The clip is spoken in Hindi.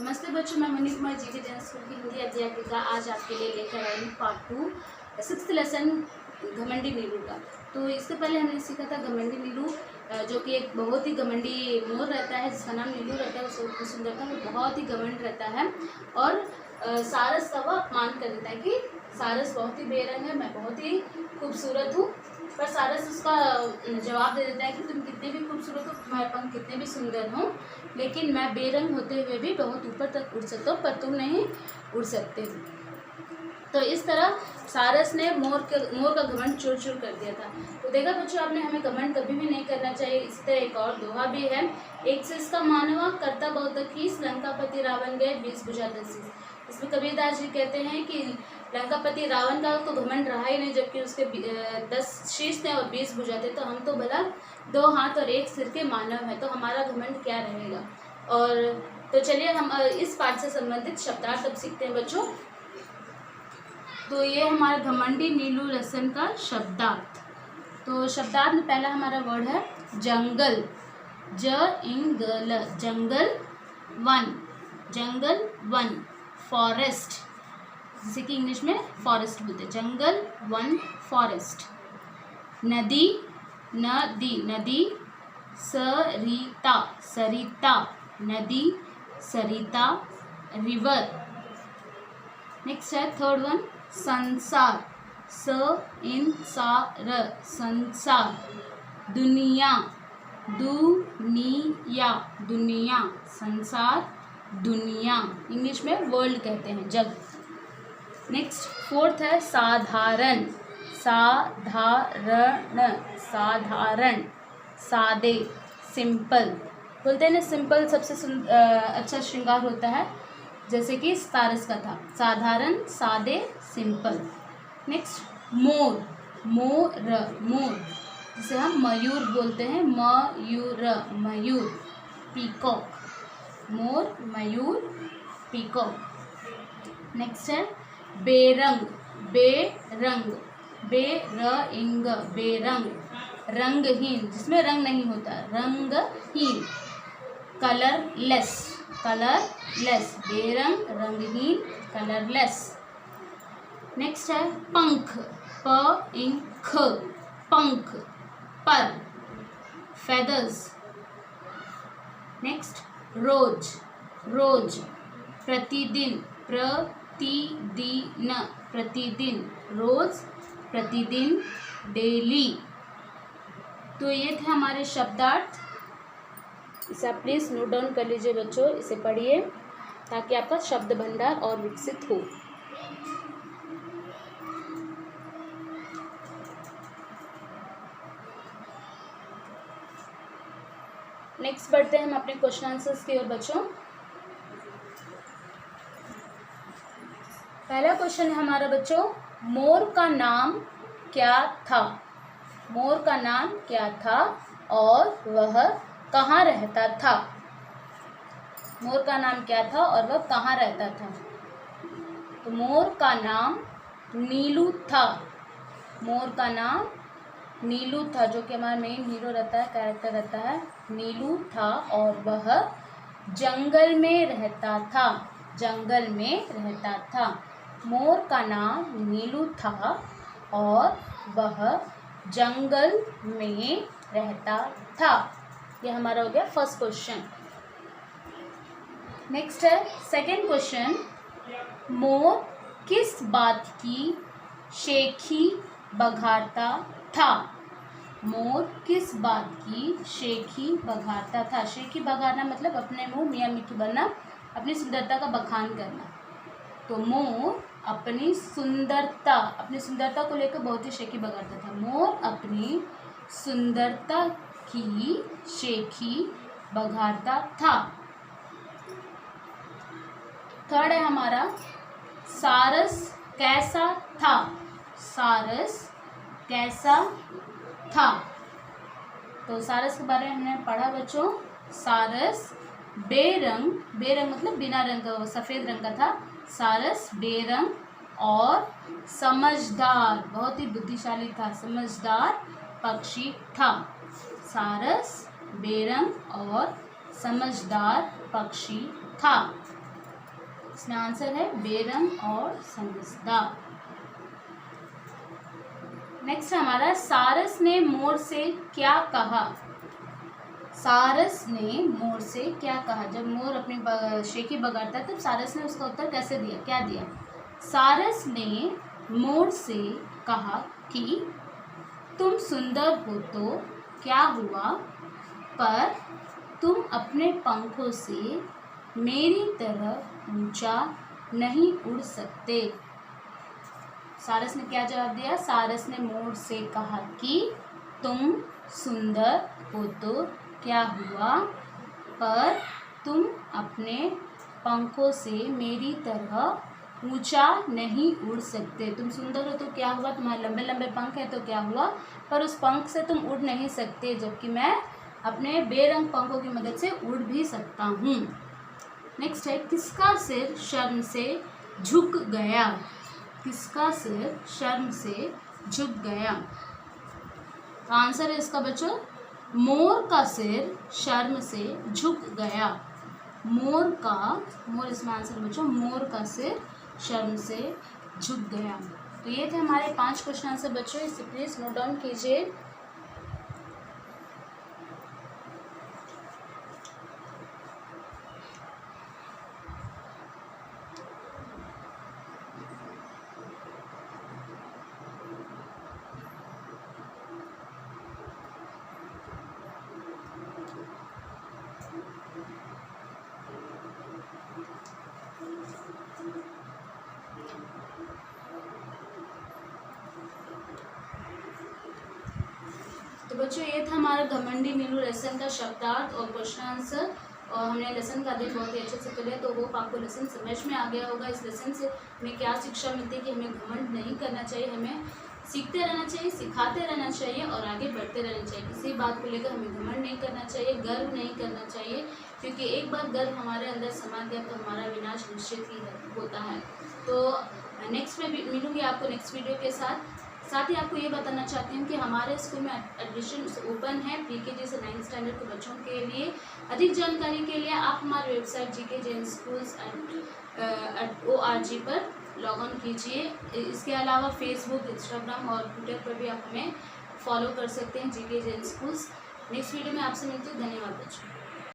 नमस्ते बच्चों, मैं money Kumar GK Jain school की हिंदी अध्यापिका आज आपके लिए लेकर आई हूँ पार्ट 2 6th लेसन घमंडी नीलू का। तो इससे पहले हमने सीखा था घमंडी नीलू, जो कि एक बहुत ही घमंडी मोर रहता है जिसका नाम नीलू रहता है। उसकी सुंदरता में बहुत ही घमंड रहता है और सारस का वो अपमान कर देता है कि सारस बहुत ही बेरंग है, मैं बहुत ही खूबसूरत हूँ। पर सारस उसका जवाब दे देता है कि तुम कितने भी खूबसूरत हो, तुम्हारे पंख कितने भी सुंदर हों, लेकिन मैं बेरंग होते हुए भी बहुत ऊपर तक उड़ सकता हूँ, पर तुम नहीं उड़ सकते। तो इस तरह सारस ने मोर का घमंड चूर चूर कर दिया था। तो देखा बच्चों आपने, हमें घमंड कभी भी नहीं करना चाहिए। इस तरह एक और दोहा भी है, एक से इसका मानवा करता बहुत खीस, लंकापति रावण गए 20 भुजा 10 शीश। इसमें कबीरदास जी कहते हैं कि लंकापति रावण का तो घमंड रहा ही नहीं, जबकि उसके 10 शीश थे और 20 भुजा थे। तो हम तो भला 2 हाथ और 1 सिर के मानव हैं, तो हमारा घमंड क्या रहेगा। और तो चलिए हम इस पाठ से संबंधित शब्दार्थ अब सीखते हैं बच्चों। तो ये हमारा घमंडी नीलू लेसन का शब्दार्थ। तो शब्दार्थ में पहला हमारा वर्ड है जंगल, जंगल 1, जंगल 1। फॉरेस्ट, जैसे कि इंग्लिश में फॉरेस्ट बोलते हैं, जंगल 1 फॉरेस्ट। नदी, नदी सरिता, नदी सरिता रिवर। नेक्स्ट है थर्ड वन संसार, संसार। दुनिया, दुनिया संसार दुनिया, इंग्लिश में वर्ल्ड कहते हैं, जग। नेक्स्ट फोर्थ है साधारण, साधारण सादे सिंपल बोलते हैं ना, सिंपल सबसे अच्छा श्रृंगार होता है, जैसे कि सारस का था, साधारण सादे सिंपल। नेक्स्ट मोर, मोर जिसे हम मयूर बोलते हैं, मयूर। पीकॉक, मोर मयूर पीकॉक। नेक्स्ट है बेरंग, बेरंग रंगहीन, जिसमें रंग नहीं होता, रंगहीन। कलरलेस, बेरंग रंगहीन कलरलेस। नेक्स्ट है पंख, पंख पर, फेदर्स। नेक्स्ट रोज, प्रतिदिन, प्रतिदिन रोज, प्रतिदिन डेली। तो ये थे हमारे शब्दार्थ। इसे आप प्लीज़ नोट डाउन कर लीजिए बच्चों, इसे पढ़िए ताकि आपका शब्द भंडार और विकसित हो। नेक्स्ट बढ़ते हैं हम अपने क्वेश्चन आंसर्स की ओर बच्चों। पहला क्वेश्चन है हमारा बच्चों, मोर का नाम क्या था? मोर का नाम क्या था और वह कहाँ रहता था? मोर का नाम क्या था और वह कहाँ रहता था? तो मोर का नाम नीलू था, मोर का नाम नीलू था, जो कि हमारा मेन हीरो रहता है, कैरेक्टर रहता है, नीलू था। और वह जंगल में रहता था, जंगल में रहता था। मोर का नाम नीलू था और वह जंगल में रहता था। यह हमारा हो गया फर्स्ट क्वेश्चन। नेक्स्ट है सेकंड क्वेश्चन, मोर किस बात की शेखी बघारता था? मोर किस बात की शेखी बघारता था? शेखी बघारना मतलब अपने मुंह मियाँ मिट्ठू बनना, अपनी सुंदरता का बखान करना। तो मोर अपनी सुंदरता को लेकर बहुत ही शेखी बघारता था। मोर अपनी सुंदरता की शेखी बघारता था। थर्ड है हमारा सारस कैसा था? सारस कैसा था? तो सारस के बारे में हमने पढ़ा बच्चों, सारस बेरंग मतलब बिना रंग का, सफ़ेद रंग का था। सारस बेरंग और समझदार, बहुत ही बुद्धिशाली था, समझदार पक्षी था। सारस बेरंग और समझदार पक्षी था। इसमें आंसर है बेरंग और समझदार। नेक्स्ट हमारा सारस ने मोर से क्या कहा। सारस ने मोर से क्या कहा। जब मोर अपनी शेखी बगाड़ता है तब सारस ने उसका उत्तर कैसे दिया, क्या दिया। सारस ने मोर से कहा कि तुम सुंदर हो तो क्या हुआ, पर तुम अपने पंखों से मेरी तरह ऊंचा नहीं उड़ सकते। सारस ने क्या जवाब दिया। सारस ने मोर से कहा कि तुम सुंदर हो तो क्या हुआ, पर तुम अपने पंखों से मेरी तरह ऊंचा नहीं उड़ सकते। तुम सुंदर हो तो क्या हुआ, तुम्हारे लंबे लंबे पंख हैं तो क्या हुआ, पर उस पंख से तुम उड़ नहीं सकते, जबकि मैं अपने बेरंग पंखों की मदद से उड़ भी सकता हूँ। नेक्स्ट है किसका सिर शर्म से झुक गया। किसका सिर शर्म से झुक गया। तो आंसर है इसका बच्चों मोर का सिर शर्म से झुक गया। मोर इसमें आंसर बच्चों मोर का सिर शर्म से झुक गया। तो ये थे हमारे 5 क्वेश्चन आंसर बच्चों, इसे प्लीज नोट डाउन कीजिए। तो बच्चों ये था हमारा घमंडी नीलू लेसन का शब्दार्थ और क्वेश्चन आंसर, और हमने लेसन का देख बहुत ही अच्छे से कर लिया। तो होप आपको लेसन समझ में आ गया होगा। इस लेसन से हमें क्या शिक्षा मिलती है कि हमें घमंड नहीं करना चाहिए, हमें सीखते रहना चाहिए, सिखाते रहना चाहिए और आगे बढ़ते रहना चाहिए। किसी बात को लेकर हमें घमंड नहीं करना चाहिए, गर्व नहीं करना चाहिए, क्योंकि एक बार गर्व हमारे अंदर समा गया तो हमारा विनाश निश्चित ही होता है। तो नेक्स्ट में मिलूंगी आपको नेक्स्ट वीडियो के साथ ही आपको ये बताना चाहती हूँ कि हमारे स्कूल में एडमिशन ओपन है प्रीकेजी से 9th स्टैंडर्ड के बच्चों के लिए। अधिक जानकारी के लिए आप हमारी वेबसाइट GKJainSchools.org पर लॉग ऑन कीजिए। इसके अलावा फेसबुक, इंस्टाग्राम और ट्विटर पर भी आप हमें फॉलो कर सकते हैं GK Jain Schools। Next video में आपसे मिलती हूँ। धन्यवाद बच्चों।